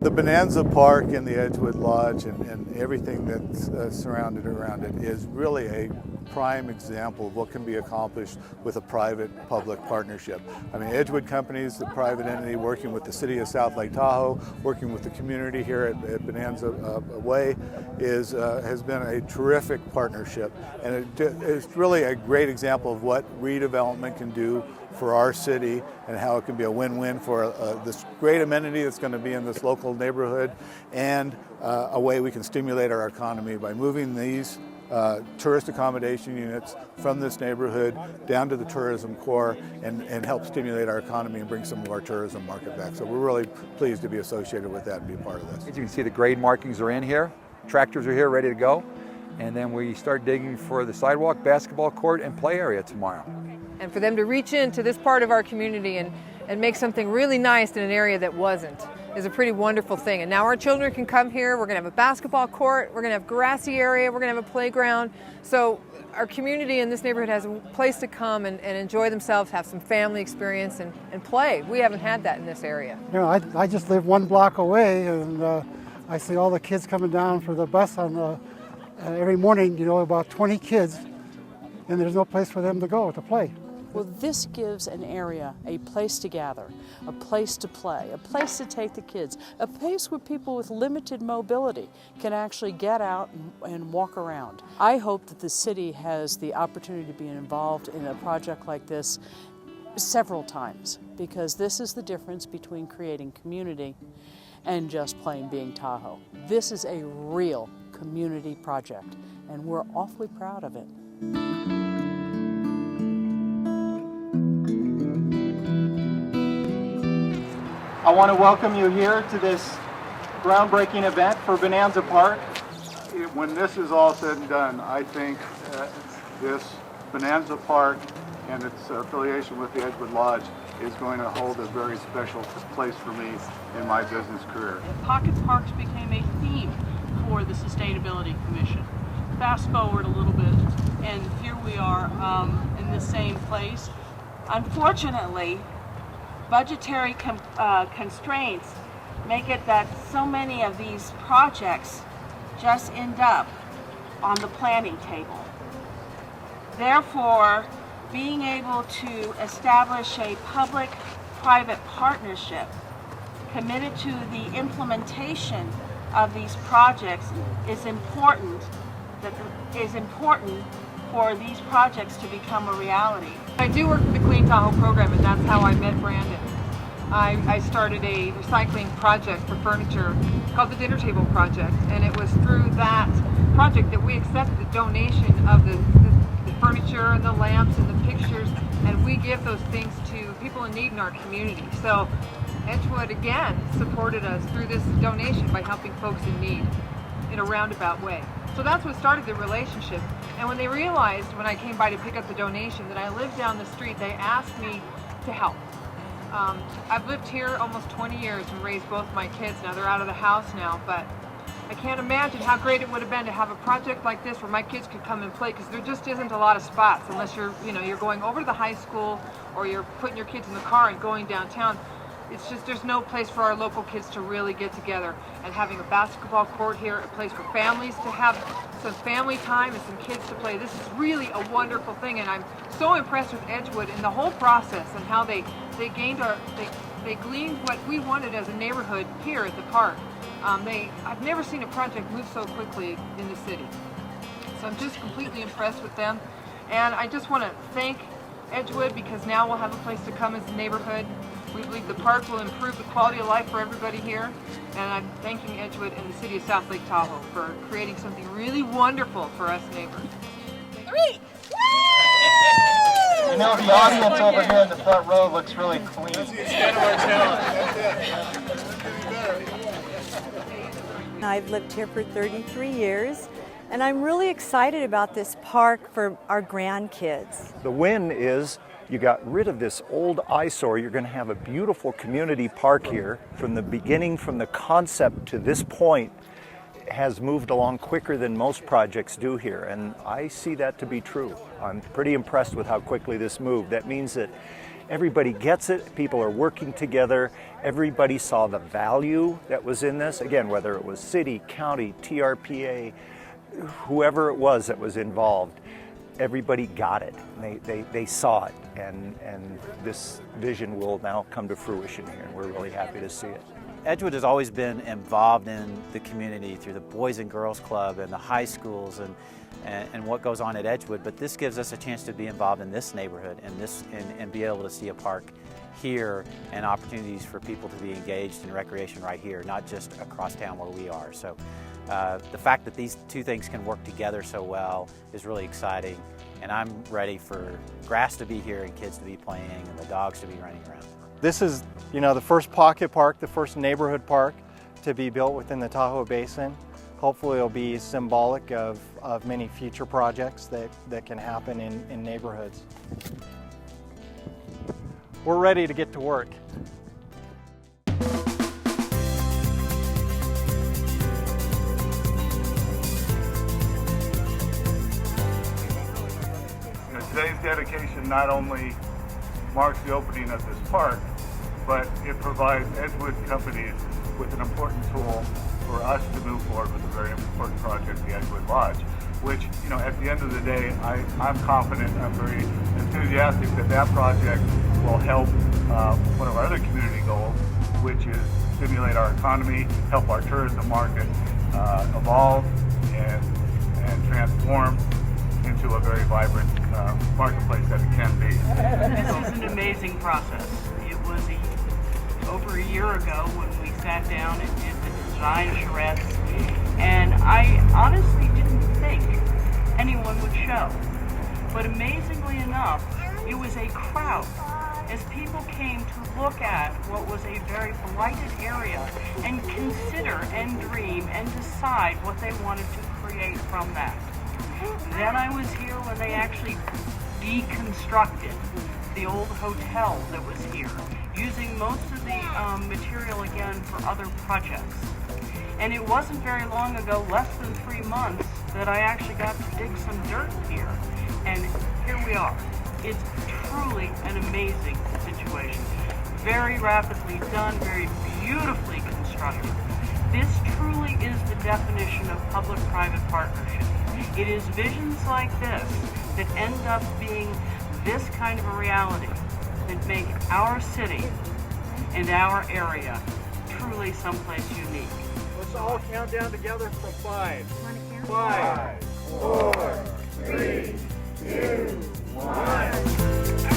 The Bonanza Park and the Edgewood Lodge and everything that's surrounded around it is really a prime example of what can be accomplished with a private-public partnership. I mean, Edgewood Companies, the private entity working with the city of South Lake Tahoe, working with the community here at Bonanza Way, has been a terrific partnership. And it's really a great example of what redevelopment can do for our city and how it can be a win-win for this great amenity that's going to be in this local neighborhood, and a way we can stimulate our economy by moving these tourist accommodation units from this neighborhood down to the tourism core and help stimulate our economy and bring some of our tourism market back. So we're really pleased to be associated with that and be a part of this. As you can see, the grade markings are in here. Tractors are here ready to go. And then we start digging for the sidewalk, basketball court, and play area tomorrow. And for them to reach into this part of our community and make something really nice in an area that wasn't is a pretty wonderful thing. And now our children can come here. We're going to have a basketball court. We're going to have a grassy area. We're going to have a playground. So our community in this neighborhood has a place to come and enjoy themselves, have some family experience and play. We haven't had that in this area. You know, I just live 1 block away, and I see all the kids coming down for the bus on every morning, you know, about 20 kids, and there's no place for them to go to play. Well, this gives an area a place to gather, a place to play, a place to take the kids, a place where people with limited mobility can actually get out and walk around. I hope that the city has the opportunity to be involved in a project like this several times, because this is the difference between creating community and just plain being Tahoe. This is a real community project, and we're awfully proud of it. I want to welcome you here to this groundbreaking event for Bonanza Park. When this is all said and done, I think this Bonanza Park and its affiliation with the Edgewood Lodge is going to hold a very special place for me in my business career. Pocket parks became a theme for the Sustainability Commission. Fast forward a little bit, and here we are in the same place. Unfortunately, budgetary constraints make it that so many of these projects just end up on the planning table. Therefore, being able to establish a public-private partnership committed to the implementation of these projects is important for these projects to become a reality. I do work with the Clean Tahoe program, and that's how I met Brandon. I started a recycling project for furniture called the Dinner Table Project, and it was through that project that we accepted the donation of the furniture and the lamps and the pictures, and we give those things to people in need in our community. So Edgewood again supported us through this donation by helping folks in need in a roundabout way. So that's what started the relationship. And when they realized, when I came by to pick up the donation, that I lived down the street, they asked me to help. I've lived here almost 20 years and raised both my kids. Now they're out of the house now, but I can't imagine how great it would have been to have a project like this where my kids could come and play, because there just isn't a lot of spots unless you're going over to the high school or you're putting your kids in the car and going downtown. It's just there's no place for our local kids to really get together, and having a basketball court here, a place for families to have some family time and some kids to play. This is really a wonderful thing, and I'm so impressed with Edgewood and the whole process and how they gleaned what we wanted as a neighborhood here at the park. I've never seen a project move so quickly in the city. So I'm just completely impressed with them, and I just want to thank Edgewood, because now we'll have a place to come as a neighborhood. We believe the park will improve the quality of life for everybody here, and I'm thanking Edgewood and the city of South Lake Tahoe for creating something really wonderful for us neighbors. 3! You know, the audience over here in the front row looks really clean. I've lived here for 33 years, and I'm really excited about this park for our grandkids. The win is you got rid of this old eyesore. You're going to have a beautiful community park here. From the beginning, from the concept to this point, has moved along quicker than most projects do here, and I see that to be true. I'm pretty impressed with how quickly this moved. That means that everybody gets it, people are working together, everybody saw the value that was in this. Again, whether it was city, county, TRPA, whoever it was that was involved, everybody got it. They saw it, and this vision will now come to fruition here, and we're really happy to see it. Edgewood has always been involved in the community through the Boys and Girls Club and the high schools and what goes on at Edgewood, but this gives us a chance to be involved in this neighborhood and be able to see a park here and opportunities for people to be engaged in recreation right here, not just across town where we are. So the fact that these two things can work together so well is really exciting, and I'm ready for grass to be here and kids to be playing and the dogs to be running around. This is, the first pocket park, the first neighborhood park to be built within the Tahoe Basin. Hopefully it'll be symbolic of many future projects that can happen in neighborhoods. We're ready to get to work. Today's dedication not only marks the opening of this park, but it provides Edgewood companies with an important tool for us to move forward with a very important project, the Edgewood Lodge, which, at the end of the day, I'm confident, I'm very enthusiastic that project will help one of our other community goals, which is stimulate our economy, help our tourism market evolve and transform into a very vibrant marketplace that it can be. This is an amazing process. It was over a year ago when we sat down and did the design charrettes, and I honestly didn't think anyone would show. But amazingly enough, it was a crowd as people came to look at what was a very blighted area and consider and dream and decide what they wanted to create from that. Then I was here when they actually deconstructed the old hotel that was here, using most of the material again for other projects. And it wasn't very long ago, less than 3 months, that I actually got to dig some dirt here. And here we are. It's truly an amazing situation. Very rapidly done, very beautifully constructed. This truly is the definition of public-private partnership. It is visions like this that end up being this kind of a reality that make our city and our area truly someplace unique. Let's all count down together from 5. 5, 4, 3, 2, 1.